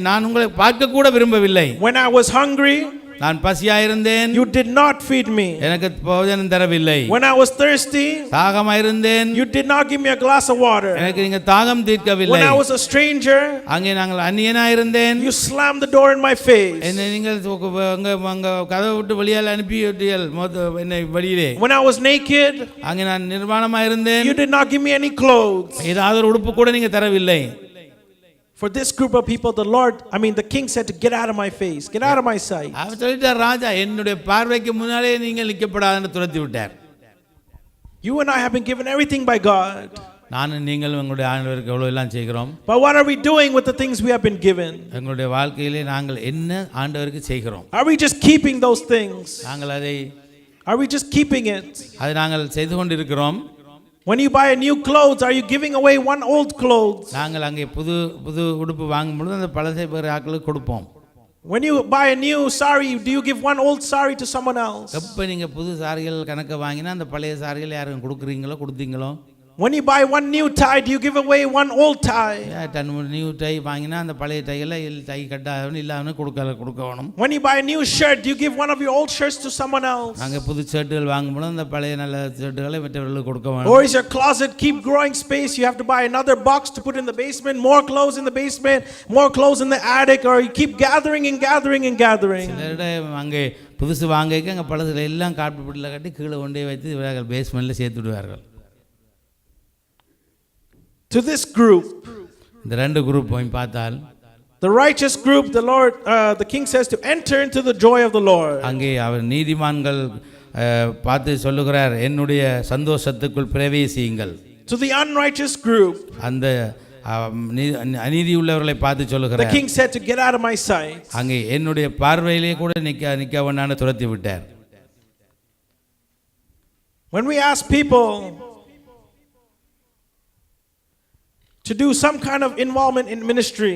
நான் உங்களை பார்க்க கூட விரும்பவில்லை. When I was hungry நான் பசியாயிருந்தேன், you did not feed me. எனக்கு போஜனம் தரவில்லை. When I was thirsty, தாகமாயிருந்தேன், you did not give me a glass of water. எனக்கு நீங்க தாகம் தீர்க்கவில்லை. When I was a stranger, அங்கே நாங்கள் அந்நியனாயிருந்தேன், you slammed the door in my face. என்னை நீங்கள் அங்க கதவை விட்டு வெளியால் அனுப்பிவிட்டீர்கள் என்னை வெளியிலே. When I was naked, அங்கே நான் நிர்வாணமாயிருந்தேன், you did not give me any clothes. ஏதாவது ஒரு உடுப்பு கூட நீங்க தரவில்லை. For this group of people, the king said to get out of my face, get out of my sight. அவர் சொல்லிட்டார், ராஜா என்னுடைய பார்வைக்கு முன்னாலே நீங்கள் நிற்கப்படாதுன்னு துரத்தி விட்டார். You and I have been given everything by God. நானும் நீங்கள் உங்களுடைய ஆண்டவருக்கு எவ்வளவு எல்லாம் செய்கிறோம். But what are we doing with the things we have been given? எங்களுடைய வாழ்க்கையிலே நாங்கள் என்ன ஆண்டவருக்கு செய்கிறோம்? Are we just keeping those things? Are we just keeping it? அதை நாங்கள் செய்து கொண்டிருக்கிறோம். When you buy a new clothes, are you giving away one old clothes? நாங்கள் அங்கே புது உடுப்பு வாங்கும் பொழுது அந்த பழசை வேறு ஆட்களுக்கு கொடுப்போம். When you buy a new sari, do you give one old sari to someone else? எப்ப நீங்க புது சாரிகள் கணக்க வாங்கினா அந்த பழைய சாரிகள் யாருக்கு கொடுக்குறீங்களோ கொடுத்தீங்களோ? When you buy one new tie, do you give away one old tie? New tie வாங்கினா அந்த பழைய டைகளை டை கட்டாதவன் இல்லாம கொடுக்கணும். When you buy a new shirt, do you give one of your old shirts to someone else? நாங்க புது ஷர்ட்டுகள் வாங்கும்போது அந்த பழைய நல்ல ஷர்ட்டுகளை மற்றவர்களுக்கு கொடுக்கணும். Or is your closet keep growing space, you have to buy another box to put in the basement, more clothes in the basement, more clothes in the attic, or you keep gathering and gathering and gathering? அங்கே புதுசு வாங்கிக்க அங்கே பழசுல எல்லாம் கார்பெட்ல கட்டி கீழே கொண்டே வைத்து பேஸ்மெண்ட்ல சேர்த்து விடுவார்கள். To this group, இந்த ரெண்டு குரூப் போய் பார்த்தால், the righteous group, the king says to enter into the joy of the Lord. அங்கே அவர் நீதிமான்கள் பார்த்து சொல்லுகிறார், என்னுடைய சந்தோஷத்துக்குள் பிரவேசியுங்கள். To the unrighteous group, அந்த அநீதி உள்ளவர்களை பார்த்து சொல்லுகிறார், the king said to get out of my sight. அங்கே என்னுடைய பார்வையிலே கூட நிக்க வேண்டாம்னு துரத்தி விட்டார். When we ask people to do some kind of involvement in ministry,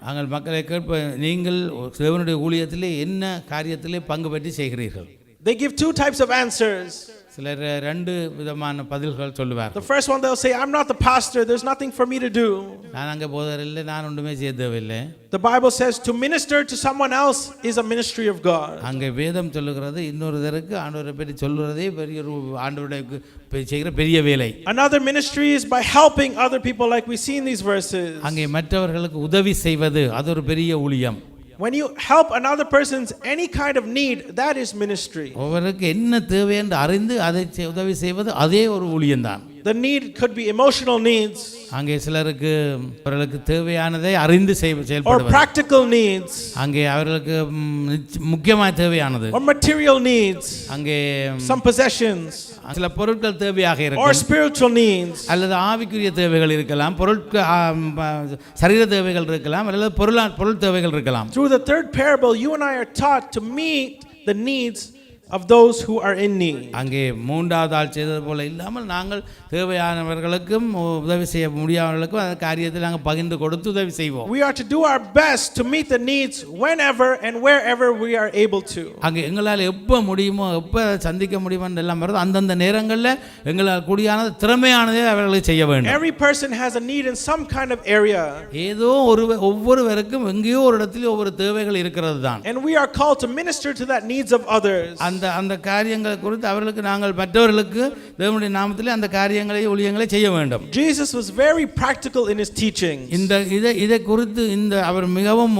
நாங்கள் மக்களை கேட்ப, நீங்கள் தேவனுடைய ஊழியத்திலே என்ன காரியத்திலே பங்கு பெற்று செய்கிறீர்கள்? they give two types of answers. சிலர் ரெண்டு விதமான பதில்கள் சொல்லுவார்கள். The first one, they'll say, I'm not the pastor, there's nothing for me to do. நான் அங்கே போதர் இல்லை, நான் ஒன்றுமே செய்ய தேவையில்லை. The Bible says to minister to someone else is a ministry of God. அங்கே வேதம் சொல்லுகிறது, இன்னொருவருக்கு ஆண்டவரை பற்றி சொல்லுறதே பெரிய ஆண்டவருக்கு செய்கிற பெரிய வேலை. Another ministry is by helping other people, like we see in these verses. அங்கே மற்றவர்களுக்கு உதவி செய்வது அது ஒரு பெரிய ஊழியம். When you help another person's any kind of need, that is ministry. ஒருவருக்கு என்ன தேவை என்று அறிந்து அதை உதவி செய்வது அதே ஒரு ஊழியம்தான். The need could be emotional needs, அங்கே சிலருக்கு அவர்களுக்கு தேவையானதை அறிந்து செயல்படுவது, or practical needs, அங்கே அவர்களுக்கு முக்கியமாக தேவையானது, or material needs, அங்கே some possessions, சில பொருட்கள் தேவையாக or இருக்கும், spiritual needs, அல்லது ஆவிக்குரிய தேவைகள் இருக்கலாம், சரீர தேவைகள் இருக்கலாம், அல்லது பொருள் தேவைகள் இருக்கலாம். Through the third parable, you and I are taught to meet the needs of those who are in need. அங்கே மூன்றாவது ஆள் செய்தது போல இல்லாமல் நாங்கள் தேவையானவர்களுக்கும் உதவி செய்ய முடியாதவர்களுக்கும் அந்த காரியத்தை நாங்கள் பகிர்ந்து கொடுத்து உதவி செய்வோம். We are to do our best to meet the needs whenever and wherever we are able to. அங்கே எங்களால் எப்போ முடியுமோ எப்போ சந்திக்க முடியுமோ எல்லாம் வருது அந்தந்த நேரங்களில் எங்களால் கூடியானது திறமையானதே அவர்களுக்கு செய்ய வேண்டும். Every person has a need in some kind of area. ஏதோ ஒவ்வொருவருக்கும் எங்கேயோ ஒரு இடத்துல ஒவ்வொரு தேவைகள் இருக்கிறது தான். And we are called to minister to that needs of others. அந்த காரியங்களை குறித்து அவர்களுக்கு நாங்கள் மற்றவர்களுக்கு தேவனுடைய நாமத்திலே அந்த காரியங்களை ஊழியங்களை செய்ய வேண்டும். Jesus was very practical in his teaching. இதை குறித்து அவர் மிகவும்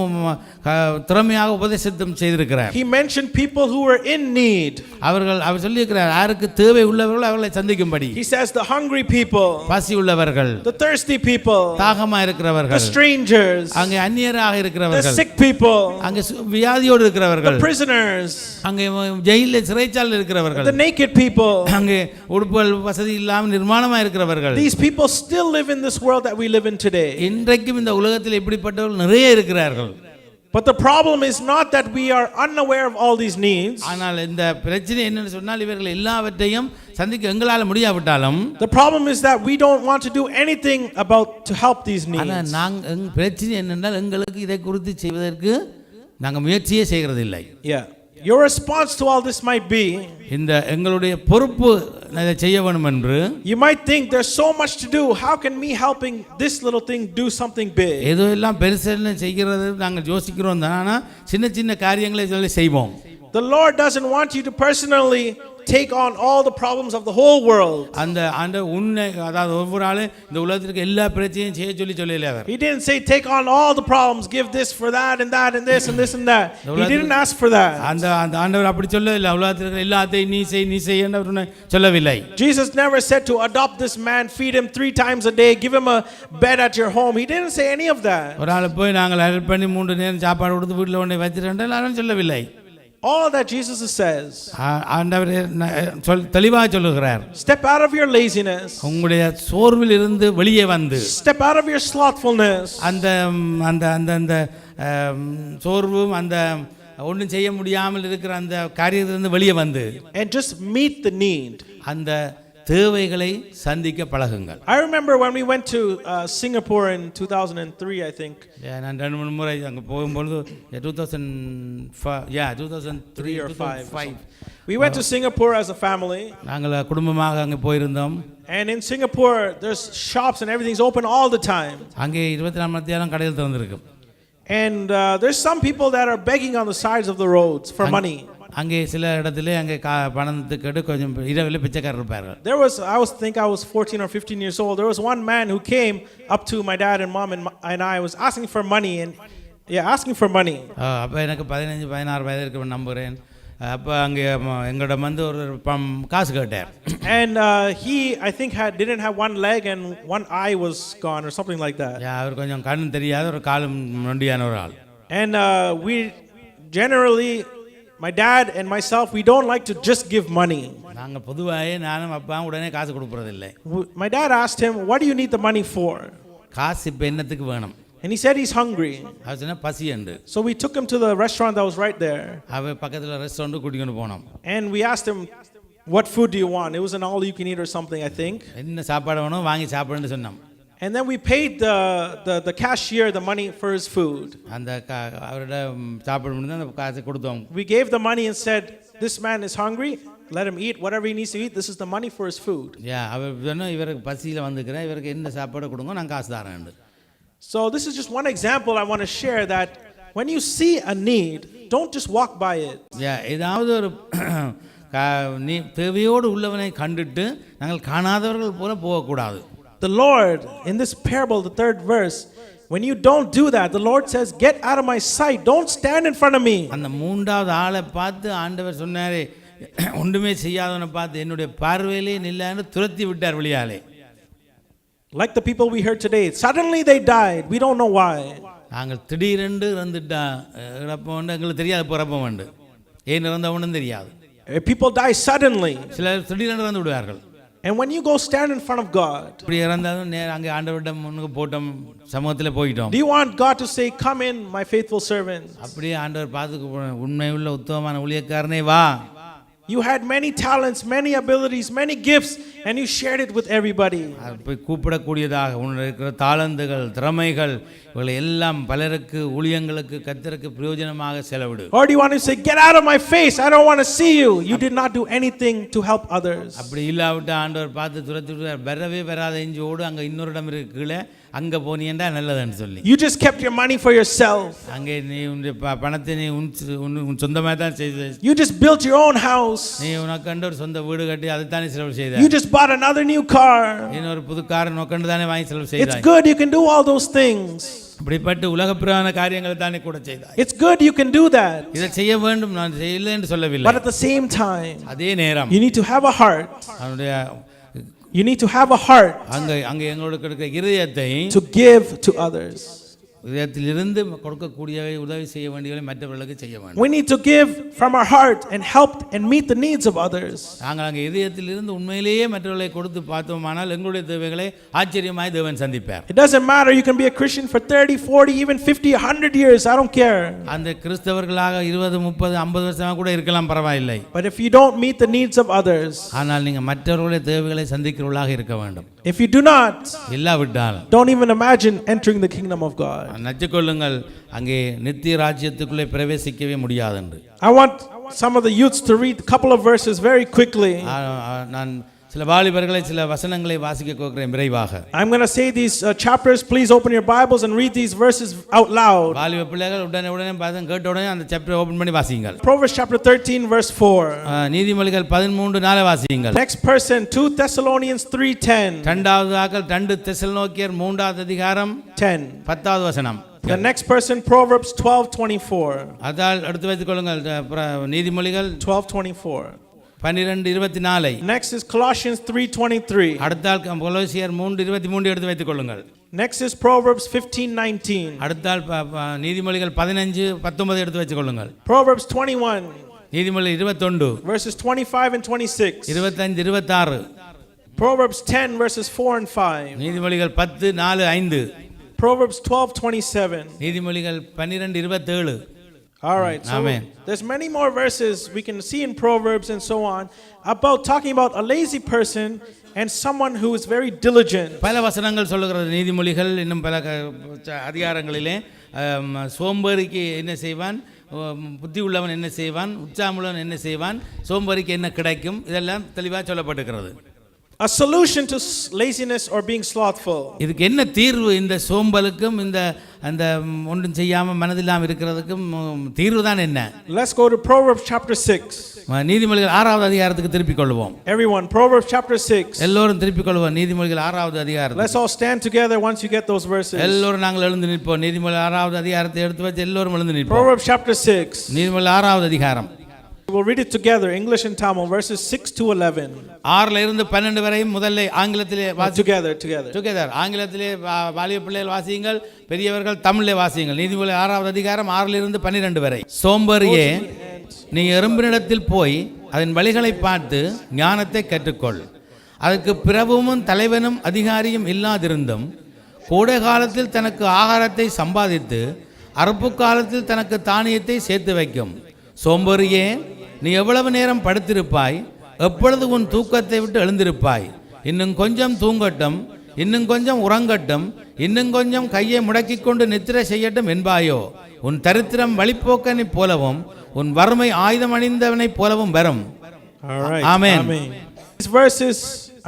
திறமையாக உபதேசம் செய்திருக்கிறார். He mentioned people who were in need. அவர் சொல்லியிருக்கிறார், யாருக்கு தேவை உள்ளவர்கள் அவர்களை சந்திக்கும்படி. He says the hungry people, பசி உள்ளவர்கள், the thirsty people, தாகமா இருக்கிறவர்கள், the strangers, அங்கே அந்நியராக இருக்கிறவர்கள், the sick people, அங்கே வியாதியோடு இருக்கிறவர்கள், the prisoners, அங்கே ஜெயிலில் சிறைச்சாலையில் இருக்கிறவர்கள், the naked people, அங்கே உடுப்புகள் வசதி இல்லாமல் நிர்மாணமா இருக்கிறவர்கள். These people still live in this world that we live in today. இன்றைக்கும் இந்த உலகத்தில் இப்படிப்பட்டவர்கள் நிறைய இருக்கிறார்கள். But the problem is not that we are unaware of all these needs. ஆனால் இந்த பிரச்சனை என்னன்னு சொன்னால் இவர்கள் எல்லாவற்றையும் சந்திக்க எங்களால் முடியாவிட்டாலும், the problem is that we don't want to do anything about to help these needs. ஆனால் பிரச்சனை என்னென்றால் எங்களுக்கு இதை குறித்து செய்வதற்கு நாங்கள் முயற்சியே செய்கிறது இல்லை. your response to all this might be, இந்த எங்களுடைய பொறுப்பு இதை செய்ய வேண்டும் என்று you might think there's so much to do. How can me helping this little thing do something big? ஏதோ எல்லாம் பெருசெல்லாம் செய்கிறது நாங்கள் யோசிக்கிறோம் தான், ஆனால் சின்ன சின்ன காரியங்களை சொல்லி செய்வோம். The Lord doesn't want you to personally take on all the problems of the whole world. அந்த உன்னை அதாவது ஒவ்வொரு ஆளு இந்த உலகத்துக்கு எல்லா பிரச்சனையும் செய்ய சொல்லல அவர். He didn't say take on all the problems, give this for that and that and this and this and that. He didn't ask for that. அந்த ஆண்டவர் அப்படி சொல்லல. உலகத்துக்கு எல்லாத்தையும் நீ செய் என்று அவர் சொல்லவில்லை. Jesus never said to adopt this man, feed him 3 times a day, give him a bed at your home. He didn't say any of that. ஒரு ஆளு போய் நாங்கள் ஹெல்ப் பண்ணி 3 நேரம் சாப்பாடு கொடுத்து வீட்டில் கொண்டு வச்சிருந்தேன் அவன் சொல்லவில்லை. All that Jesus says, ஆண்டவர் தெளிவாக சொல்லுகிறார், step out of your laziness, உங்களுடைய சோர்வில் இருந்து வெளியே வந்து, step out of your slothfulness, அந்த அந்த அந்த அந்த சோர்வும் அந்த ஒன்றும் செய்ய முடியாமல் இருக்கிற அந்த காரியத்திலிருந்து வெளியே வந்து, and just meet the need. அந்த தேவைகளை சந்திக்க பழகுங்கள். I remember when we went to Singapore in 2003, I think. நான் 2-3 முறை அங்கே போகும்போது 2003 or 5 we went to Singapore as a family. நாங்கள் குடும்பமாக அங்கே போயிருந்தோம். And in Singapore there's shops and everything's open all the time. அங்கே 24 மணி நேரம் கடைகள் திறந்திருக்கு. And there's some people that are begging on the sides of the roads for money. அங்கே சில இடத்துல அங்கே பணத்துக்கு கொஞ்சம் இரவில் பிச்சைக்காரர் இருப்பார்கள். I was 14 or 15 years old. There was one man who came up to my dad and mom and I was asking for money and asking for money. அப்போ எனக்கு 15-16 வயது இருக்கு நம்புறேன். அப்போ அங்கே எங்களோட வந்து ஒரு காசு கேட்டார். And he I think didn't have one leg and one eye was gone or something like that. அவர் கொஞ்சம் கண்ணு தெரியாத ஒரு காலும் நொண்டியான ஒரு ஆள். And we generally, my dad and myself, we don't like to just give money. நாங்க பொதுவாக நானும் அப்பா உடனே காசு கொடுக்கறது இல்லை. My dad asked him, what do you need the money for? காசு இப்போ என்னத்துக்கு வேணும்? And he said he's hungry. அவர் சொன்னா பசி உண்டு. So we took him to the restaurant that was right there. அவ பக்கத்துல ரெஸ்டாரண்ட் கூட்டிட்டு போனோம். And we asked him, what food do you want? It was an all you can eat or something, I think. என்ன சாப்பாடு வேணும் வாங்கி சாப்பிடுன்னு சொன்னோம். And then we paid the cashier the money for his food. அந்த அவரோட சாப்பாடு முடிஞ்சா அந்த காசு கொடுத்தோம். We gave the money and said, this man is hungry, let him eat whatever he needs to eat. This is the money for his food. அவர் சொன்னா இவருக்கு பசியில வந்துக்கிறேன், இவருக்கு என்ன சாப்பாடு கொடுங்க நான் காசு தரேன். So this is just one example I want to share, that when you see a need, don't just walk by it. ஏதாவது ஒரு தேவையோடு உள்ளவனை கண்டுட்டு நாங்கள் காணாதவர்கள் போல போகக்கூடாது. The Lord, in this parable, the 3rd verse, when you don't do that, the Lord says, get out of my sight, don't stand in front of me. அந்த மூன்றாவது ஆளை பார்த்து ஆண்டவர் சொன்னாரே, ஒன்றுமே செய்யாதவனை பார்த்து என்னுடைய பார்வையிலே நில்லான்னு துரத்தி விட்டார் வெளியாலே. Like the people we heard today, suddenly they died, we don't know why. நாங்கள் திடீரென்று இறந்துட்டா இறப்போம் எங்களுக்கு தெரியாது, பிறப்போம் உண்டு, ஏன் இறந்தவனும் தெரியாது. People die suddenly. சிலர் திடீரென்று இறந்து விடுவார்கள். And when you go stand in front of God, இப்படி இறந்தாலும் அங்கே ஆண்டவரிடம் முன்னுக்கு போட்டோம், சமூகத்தில் போயிட்டோம். do you want God to say, come in my faithful servant? அப்படியே ஆண்டவர் பார்த்துக்கு உண்மையுள்ள உத்தமமான ஊழியக்காரனே வா. You had many talents, many abilities, many gifts, and you shared it with everybody. போய் கூப்பிடக்கூடியதாக உன்னுடைய இருக்கிற தாளந்துகள், திறமைகள் இவங்களை எல்லாம் பலருக்கு ஊழியங்களுக்கு கர்த்தருக்கு பிரயோஜனமாக செலவிடு. Or do you want to say, get out of my face, I don't want to see you, you did not do anything to help others? அப்படி இல்லாவிட்டு ஆண்டவர் பார்த்து துரத்தி வரவே வராத இஞ்சோடு அங்கே இன்னொரு இடம் இருக்கு கீழே, அங்கே போனீண்டா நல்லதுன்னு சொல்லி. You just kept your money for yourself. அங்கே நீ உன்னுடைய பணத்தை நீ உன் சொந்தமாக தான் செய்த. You just built your own house. நீ உனக்கு கண்டு ஒரு சொந்த வீடு கட்டி அதைத்தானே செலவு செய்த. You just bought another new car. இன்னொரு புது கார் நோக்கண்டு தானே வாங்கி செலவு செய்தாய். It's good you can do all those things. அப்படிப்பட்ட உலகப்பிரகார காரியங்களை தானே கூட செய்தாய். It's good you can do that. இதை செய்ய வேண்டும் நான் செய்யல என்று சொல்லவில்லை. But at the same time, அதே நேரம் you need to have a heart. அவனுடைய You need to have a heart அங்கே எங்களுக்கு இருக்கிற இதயத்தை to give to others. இதயத்திலிருந்து கொடுக்கக்கூடியவை உதவி செய்ய வேண்டியவை மற்றவர்களுக்கு செய்ய வேண்டும். We need to give from our heart and help and meet the needs of others. நாங்கள் அங்கே இதயத்திலிருந்து உண்மையிலேயே மற்றவர்களை கொடுத்து பார்த்தோமானால் எங்களுடைய தேவைகளை ஆச்சரியமாய் தேவன் சந்திப்பார். It doesn't matter, you can be a Christian for 30, 40, even 50, 100 years, I don't care. அந்த கிறிஸ்தவர்களாக 20, 30, 50 வருஷமாக கூட இருக்கலாம், பரவாயில்லை. But if you don't meet the needs of others, ஆனால் நீங்கள் மற்றவர்களுடைய தேவைகளை சந்திக்கிறவர்களாக இருக்க வேண்டும். if you do not, இல்லாவிட்டால் don't even imagine entering the kingdom of God. நச்சுக்கொள்ளுங்கள், அங்கே நித்திய ராஜ்யத்துக்குள்ளே பிரவேசிக்கவே முடியாது என்று. I want some of the youths to read a couple of verses very quickly. நான் சில வாலிபர்களை சில வசனங்களை வாசிக்க கோருகிறேன் விரைவாக. I'm going to say these chapters. Please open your Bibles and read these verses out loud. வாலிப பிள்ளைகள் உடனே பாதம் கேட்ட உடனே அந்த சாப்டர் ஓபன் பண்ணி வாசியுங்கள். Proverbs chapter 13 verse 4. நீதிமொழிகள் 13:4 வாசியுங்கள். Next person 2 Thessalonians 3:10. இரண்டாவது ஆக்கள் 2 தெசலோனிக்கேயர் 3வது அதிகாரம் 10. 10வது வசனம். The next person Proverbs 12:24. அதால் எடுத்து வைத்துக் கொள்ளுங்கள். நீதிமொழிகள் 12:24. 12:24. Next is Colossians 3:23. அடுத்தால் கொலோசியர் 3:23 எடுத்து வைத்துக் கொள்ளுங்கள். Next is Proverbs 15:19. அடுத்தால் நீதிமொழிகள் 15:19 எடுத்து வைத்துக் கொள்ளுங்கள். Proverbs 21. நீதிமொழிகள் 21 verses 25 and 26. 25 26. Proverbs 10 verses 4 and 5. நீதிமொழிகள் 10:4-5. Proverbs 12:27. நீதிமொழிகள் 12:27. All right, so Amen. There's many more verses we can see in Proverbs and so on about talking about a lazy person and someone who is very diligent. பல வசனங்கள் சொல்லுகிறது நீதிமொழிகள் இன்னும் பல அதிகாரங்களிலே சோம்பேறிக்கு என்ன செய்வான், புத்தி உள்ளவன் என்ன செய்வான், உற்சாகமுள்ளவன் என்ன செய்வான், சோம்பேறிக்கு என்ன கிடைக்கும், இதெல்லாம் தெளிவாக சொல்லப்பட்டிருக்கிறது. A solution to laziness or being slothful. இதுக்கு என்ன தீர்வு? இந்த சோம்பலுக்கும் இந்த அந்த ஒன்றும் செய்யாம மனதில்லாம இருக்கிறதுக்கும் தீர்வு தான் என்ன? Let's go to Proverbs chapter 6. நீதிமொழிகள் 6வது அதிகாரத்துக்கு திருப்பிக் கொள்வோம். Everyone, Proverbs chapter 6. எல்லோரும் திருப்பிக் கொள்வோம் நீதிமொழிகள் 6வது அதிகாரம். Let's all stand together once you get those verses. எல்லோரும் நாங்கள் எழுந்து நிற்போம். நீதிமொழிகள் 6வது அதிகாரத்தை எடுத்து வச்சு எல்லோரும் எழுந்து நிற்போம். Proverbs chapter 6. நீதிமொழிகள் 6வது அதிகாரம். We'll read it together, English and Tamil, verses 6 to 11. 6ல இருந்து 12 வரை முதல்ல ஆங்கிலத்திலே together. ஆங்கிலத்திலே வாலிப பிள்ளைகள் வாசியுங்கள், பெரியவர்கள் தமிழிலே வாசியுங்கள். நீதிமொழிகள் 6வது அதிகாரம் 6ல இருந்து 12 வரை. சோம்பேறியே, நீ எறும்பினிடத்தில் போய் அதன் வழிகளை பார்த்து ஞானத்தை கற்றுக்கொள். அதற்கு பிரபுவும் தலைவனும் அதிகாரியும் இல்லாதிருந்தும் கோடை காலத்தில் தனக்கு ஆகாரத்தை சம்பாதித்து அறுப்பு காலத்தில் தனக்கு தானியத்தை சேர்த்து வைக்கும். சோம்பேறியே, நீ எவ்வளவு நேரம் படுத்திருப்பாய், எப்பொழுது உன் தூக்கத்தை விட்டு எழுந்திருப்பாய். இன்னும் கொஞ்சம் தூங்கட்டும், இன்னும் கொஞ்சம் உறங்கட்டும், இன்னும் கொஞ்சம் கையை முடக்கிக் கொண்டு நித்திரை செய்யட்டும் என்பாயோ. உன் தரித்திரம் வழிப்போக்கனை போலவும் உன் வறுமை ஆயுதம் அணிந்தவனைப் போலவும் வரும். Amen. These verses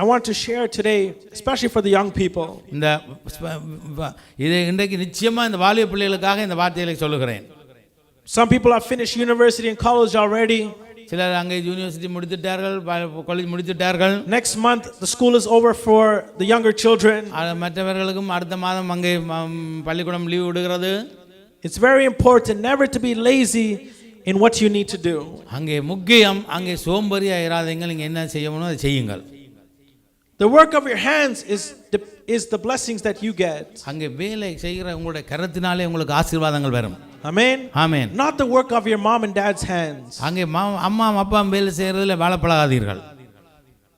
I want to share today, especially for the young people. இந்த இது இன்றைக்கு நிச்சயமா இந்த வாலிப பிள்ளைகளுக்காக இந்த வார்த்தைகளை சொல்லுகிறேன். Some people have finished university and college already. சிலர் அங்கே யூனிவர்சிட்டி முடித்துட்டார்கள், காலேஜ் முடித்துட்டார்கள். Next month the school is over for the younger children. மற்றவர்களுக்கும் அடுத்த மாதம் அங்கே பள்ளிக்கூடம் லீவ் விடுகிறது. It's very important never to be lazy in what you need to do. அங்கே முக்கியம், அங்கே சோம்பேறியா இராதீங்க. நீங்க என்ன செய்யணும் அதை செய்யுங்கள். The work of your hands is the blessings that you get. அங்கே வேலை செய்கிற உங்களுடைய கரத்தினாலே உங்களுக்கு ஆசீர்வாதங்கள் வரும். Amen. Amen. Not the work of your mom and dad's hands. அங்கே அம்மா அப்பா வேலை செய்யறதுல வாழப்படாதீர்கள்.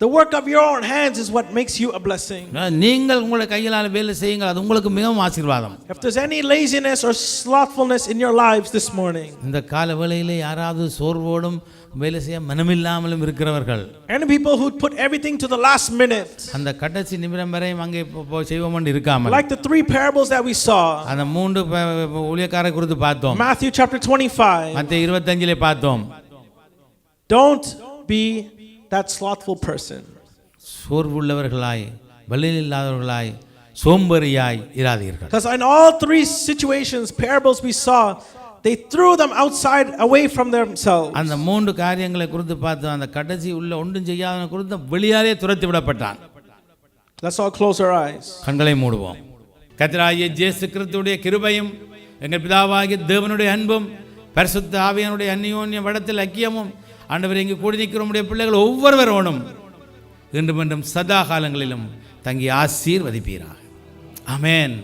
The work of your own hands is what makes you a blessing. நீங்கள் உங்களுடைய கையால் வேலை செய்யுங்கள், அது உங்களுக்கு மிகவும் ஆசீர்வாதம். If there's any laziness or slothfulness in your lives this morning, இந்த கால வேளையிலே யாராவது சோர்வோடும் வேலை செய்ய மனமில்லாமலும் இருக்கிறவர்கள், and people who put everything to the last minute, அந்த கடைசி நிமிடம் வரை அங்கே செய்வோம் இருக்காமல், like the 3 parables that we saw, அந்த 3 ஊழியக்காரரை குறித்து பார்த்தோம். Matthew chapter 25. மத்தேயு 25லே பார்த்தோம். Don't be that slothful person. சோர்வுள்ளவர்களாய், பலனில்லாதவர்களாய், சோம்பேறியாய் இராதீர்கள். Because in all 3 situations, parables we saw, they threw them outside away from themselves. அந்த 3 காரியங்களை குறித்து பார்த்தோம். அந்த கடைசி உள்ள ஒன்றும் செய்யாதவனை குறித்து வெளியாலே துரத்தி விடப்பட்டான். Let's all close our eyes. கண்களை மூடுவோம். கர்த்தராகிய இயேசு கிறிஸ்துவுடைய கிருபையும் எங்கள் பிதாவாகிய தேவனுடைய அன்பும் பரிசுத்த ஆவியானுடைய அந்யோன்ய வடத்தில் ஐக்கியமும் ஆண்டவர் இங்கு கூடி நிற்கிற நம்முடைய பிள்ளைகள் ஒவ்வொருவரோடும் இன்றும் என்றும் சதா காலங்களிலும் தங்கி ஆசீர்வதிப்பீராக. ஆமென்.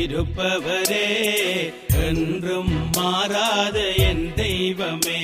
இருப்பவரே என்றும் மாறாத என் தெய்வமே